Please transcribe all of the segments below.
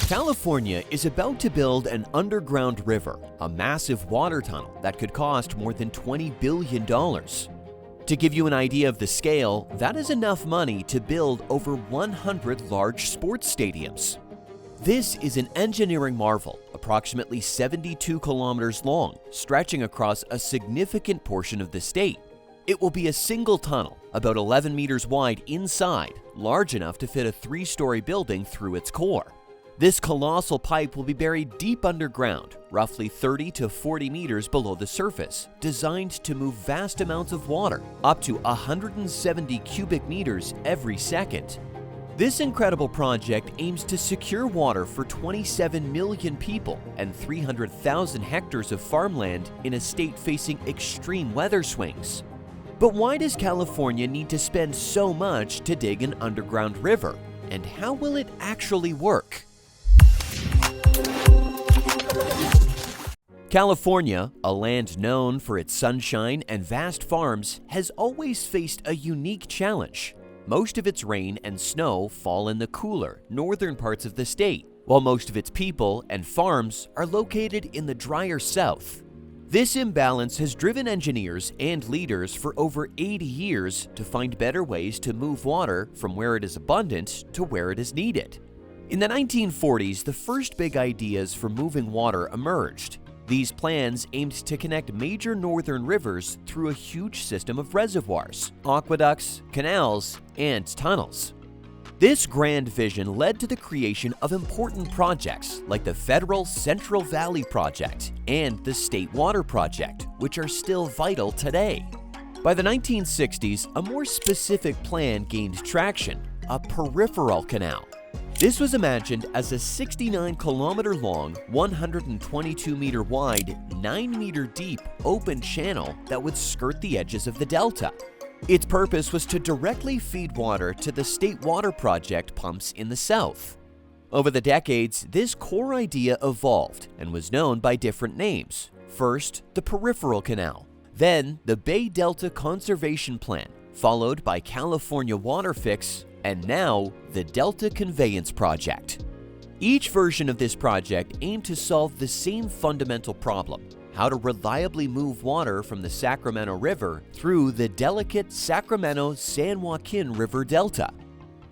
California is about to build an underground river, a massive water tunnel that could cost more than $20 billion. To give you an idea of the scale, that is enough money to build over 100 large sports stadiums. This is an engineering marvel, approximately 72 kilometers long, stretching across a significant portion of the state. It will be a single tunnel, about 11 meters wide inside, large enough to fit a 3-story building through its core. This colossal pipe will be buried deep underground, roughly 30 to 40 meters below the surface, designed to move vast amounts of water, up to 170 cubic meters every second. This incredible project aims to secure water for 27 million people and 300,000 hectares of farmland in a state facing extreme weather swings. But why does California need to spend so much to dig an underground river? And how will it actually work? California, a land known for its sunshine and vast farms, has always faced a unique challenge. Most of its rain and snow fall in the cooler, northern parts of the state, while most of its people and farms are located in the drier south. This imbalance has driven engineers and leaders for over 80 years to find better ways to move water from where it is abundant to where it is needed. In the 1940s, the first big ideas for moving water emerged. These plans aimed to connect major northern rivers through a huge system of reservoirs, aqueducts, canals, and tunnels. This grand vision led to the creation of important projects like the Federal Central Valley Project and the State Water Project, which are still vital today. By the 1960s, a more specific plan gained traction: a peripheral canal. This was imagined as a 69-kilometer-long, 122-meter wide, 9-meter deep open channel that would skirt the edges of the delta. Its purpose was to directly feed water to the State Water Project pumps in the south. Over the decades, this core idea evolved and was known by different names. First, the Peripheral Canal, then the Bay Delta Conservation Plan, followed by California Water Fix, and now the Delta Conveyance Project. Each version of this project aimed to solve the same fundamental problem: how to reliably move water from the Sacramento River through the delicate Sacramento-San Joaquin River Delta.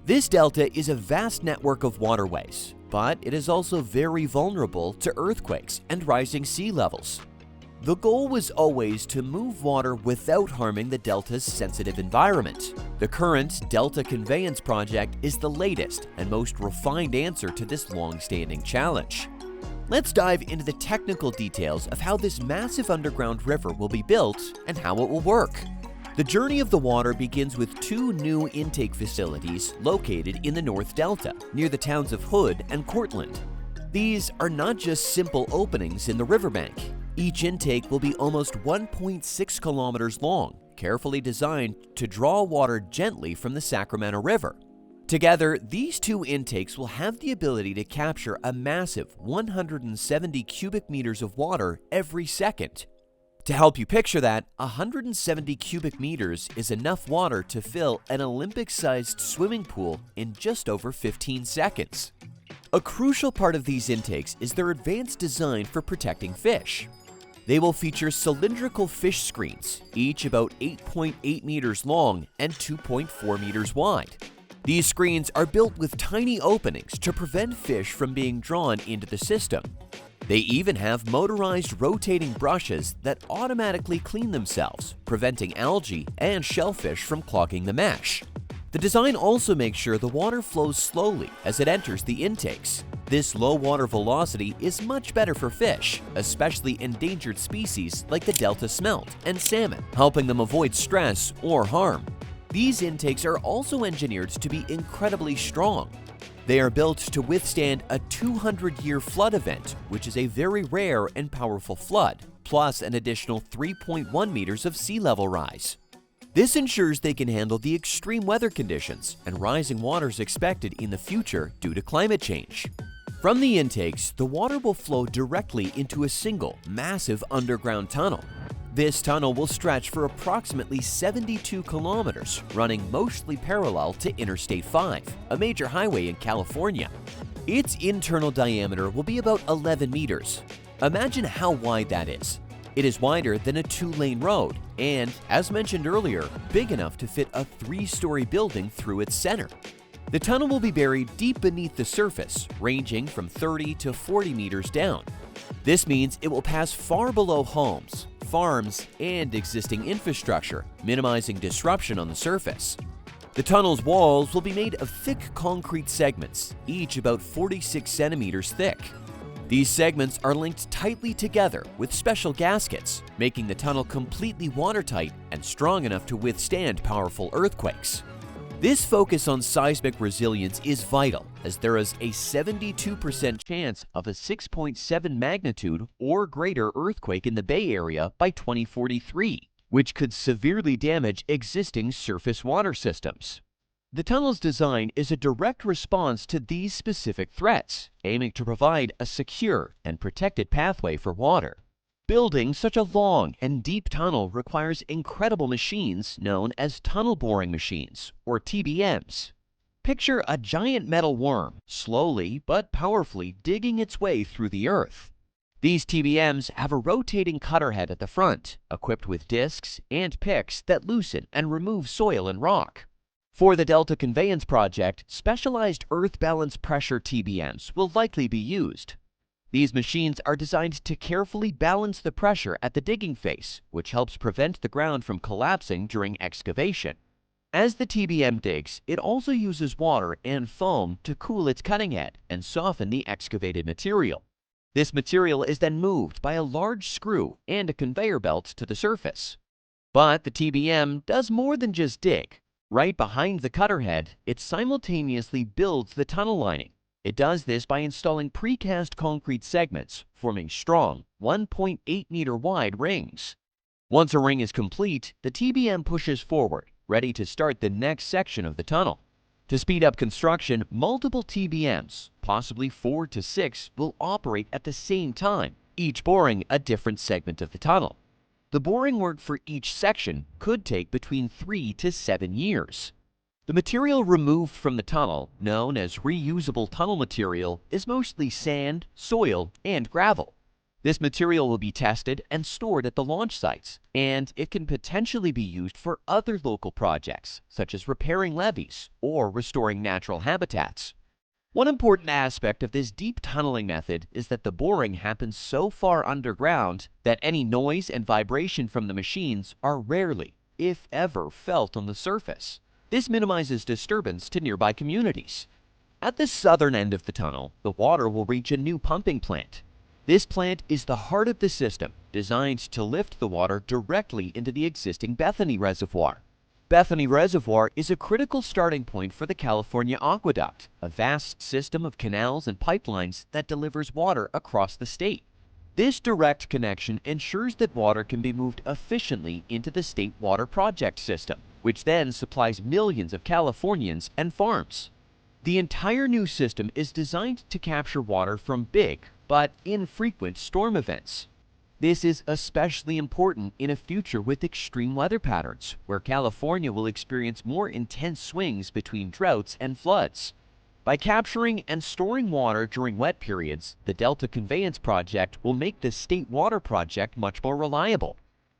This delta is a vast network of waterways, but it is also very vulnerable to earthquakes and rising sea levels. The goal was always to move water without harming the delta's sensitive environment. The current Delta Conveyance Project is the latest and most refined answer to this long-standing challenge. Let's dive into the technical details of how this massive underground river will be built and how it will work. The journey of the water begins with 2 new intake facilities located in the North Delta, near the towns of Hood and Cortland. These are not just simple openings in the riverbank. Each intake will be almost 1.6 kilometers long, carefully designed to draw water gently from the Sacramento River. Together, these 2 intakes will have the ability to capture a massive 170 cubic meters of water every second. To help you picture that, 170 cubic meters is enough water to fill an Olympic-sized swimming pool in just over 15 seconds. A crucial part of these intakes is their advanced design for protecting fish. They will feature cylindrical fish screens, each about 8.8 meters long and 2.4 meters wide. These screens are built with tiny openings to prevent fish from being drawn into the system. They even have motorized rotating brushes that automatically clean themselves, preventing algae and shellfish from clogging the mesh. The design also makes sure the water flows slowly as it enters the intakes. This low water velocity is much better for fish, especially endangered species like the Delta smelt and salmon, helping them avoid stress or harm. These intakes are also engineered to be incredibly strong. They are built to withstand a 200-year flood event, which is a very rare and powerful flood, plus an additional 3.1 meters of sea level rise. This ensures they can handle the extreme weather conditions and rising waters expected in the future due to climate change. From the intakes, the water will flow directly into a single, massive underground tunnel. This tunnel will stretch for approximately 72 kilometers, running mostly parallel to Interstate 5, a major highway in California. Its internal diameter will be about 11 meters. Imagine how wide that is. It is wider than a 2-lane road and, as mentioned earlier, big enough to fit a 3-story building through its center. The tunnel will be buried deep beneath the surface, ranging from 30 to 40 meters down. This means it will pass far below homes, farms, and existing infrastructure, minimizing disruption on the surface. The tunnel's walls will be made of thick concrete segments, each about 46 centimeters thick. These segments are linked tightly together with special gaskets, making the tunnel completely watertight and strong enough to withstand powerful earthquakes. This focus on seismic resilience is vital, as there is a 72% chance of a 6.7 magnitude or greater earthquake in the Bay Area by 2043, which could severely damage existing surface water systems. The tunnel's design is a direct response to these specific threats, aiming to provide a secure and protected pathway for water. Building such a long and deep tunnel requires incredible machines known as tunnel boring machines, or TBMs. Picture a giant metal worm slowly but powerfully digging its way through the earth. These TBMs have a rotating cutter head at the front, equipped with discs and picks that loosen and remove soil and rock. For the Delta Conveyance Project, specialized earth balance pressure TBMs will likely be used. These machines are designed to carefully balance the pressure at the digging face, which helps prevent the ground from collapsing during excavation. As the TBM digs, it also uses water and foam to cool its cutting head and soften the excavated material. This material is then moved by a large screw and a conveyor belt to the surface. But the TBM does more than just dig. Right behind the cutter head, it simultaneously builds the tunnel lining. It does this by installing precast concrete segments, forming strong, 1.8-meter wide rings. Once a ring is complete, the TBM pushes forward, ready to start the next section of the tunnel. To speed up construction, multiple TBMs, possibly 4 to 6, will operate at the same time, each boring a different segment of the tunnel. The boring work for each section could take between 3 to 7 years. The material removed from the tunnel, known as reusable tunnel material, is mostly sand, soil, and gravel. This material will be tested and stored at the launch sites, and it can potentially be used for other local projects, such as repairing levees or restoring natural habitats. One important aspect of this deep tunneling method is that the boring happens so far underground that any noise and vibration from the machines are rarely, if ever, felt on the surface. This minimizes disturbance to nearby communities. At the southern end of the tunnel, the water will reach a new pumping plant. This plant is the heart of the system, designed to lift the water directly into the existing Bethany Reservoir. Bethany Reservoir is a critical starting point for the California Aqueduct, a vast system of canals and pipelines that delivers water across the state. This direct connection ensures that water can be moved efficiently into the State Water Project system, which then supplies millions of Californians and farms. The entire new system is designed to capture water from big but infrequent storm events. This is especially important in a future with extreme weather patterns, where California will experience more intense swings between droughts and floods. By capturing and storing water during wet periods, the Delta Conveyance Project will make the State Water Project much more reliable.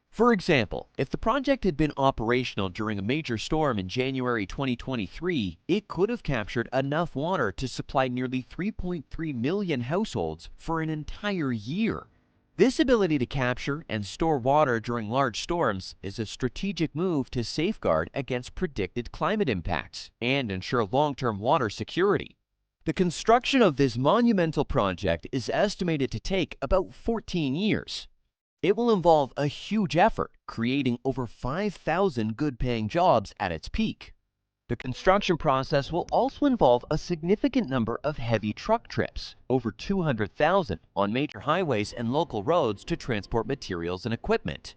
For example, if the project had been operational during a major storm in January 2023, it could have captured enough water to supply nearly 3.3 million households for an entire year. This ability to capture and store water during large storms is a strategic move to safeguard against predicted climate impacts and ensure long-term water security. The construction of this monumental project is estimated to take about 14 years. It will involve a huge effort, creating over 5,000 good-paying jobs at its peak. The construction process will also involve a significant number of heavy truck trips, over 200,000, on major highways and local roads to transport materials and equipment.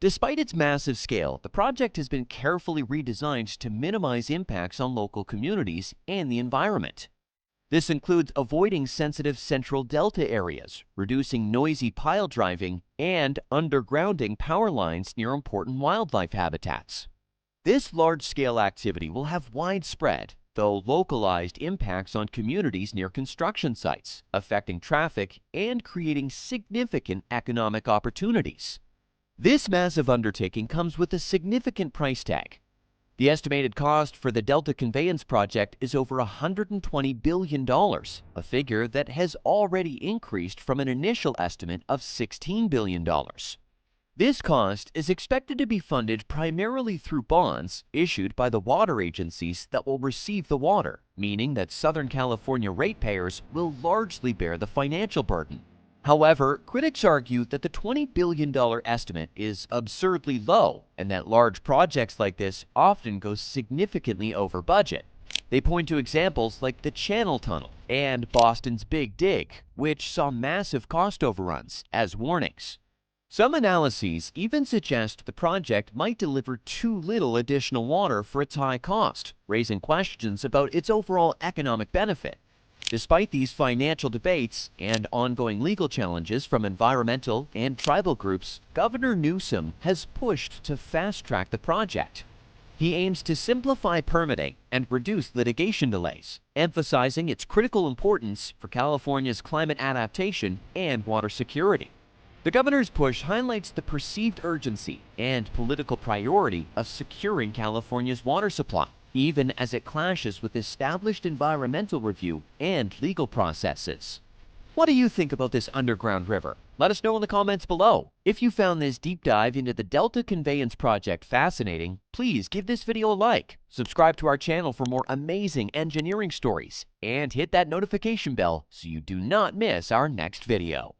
Despite its massive scale, the project has been carefully redesigned to minimize impacts on local communities and the environment. This includes avoiding sensitive central delta areas, reducing noisy pile driving, and undergrounding power lines near important wildlife habitats. This large-scale activity will have widespread, though localized, impacts on communities near construction sites, affecting traffic and creating significant economic opportunities. This massive undertaking comes with a significant price tag. The estimated cost for the Delta Conveyance Project is over $120 billion, a figure that has already increased from an initial estimate of $16 billion. This cost is expected to be funded primarily through bonds issued by the water agencies that will receive the water, meaning that Southern California ratepayers will largely bear the financial burden. However, critics argue that the $20 billion estimate is absurdly low and that large projects like this often go significantly over budget. They point to examples like the Channel Tunnel and Boston's Big Dig, which saw massive cost overruns, as warnings. Some analyses even suggest the project might deliver too little additional water for its high cost, raising questions about its overall economic benefit. Despite these financial debates and ongoing legal challenges from environmental and tribal groups, Governor Newsom has pushed to fast-track the project. He aims to simplify permitting and reduce litigation delays, emphasizing its critical importance for California's climate adaptation and water security. The governor's push highlights the perceived urgency and political priority of securing California's water supply, even as it clashes with established environmental review and legal processes. What do you think about this underground river? Let us know in the comments below. If you found this deep dive into the Delta Conveyance Project fascinating, please give this video a like, subscribe to our channel for more amazing engineering stories, and hit that notification bell so you do not miss our next video.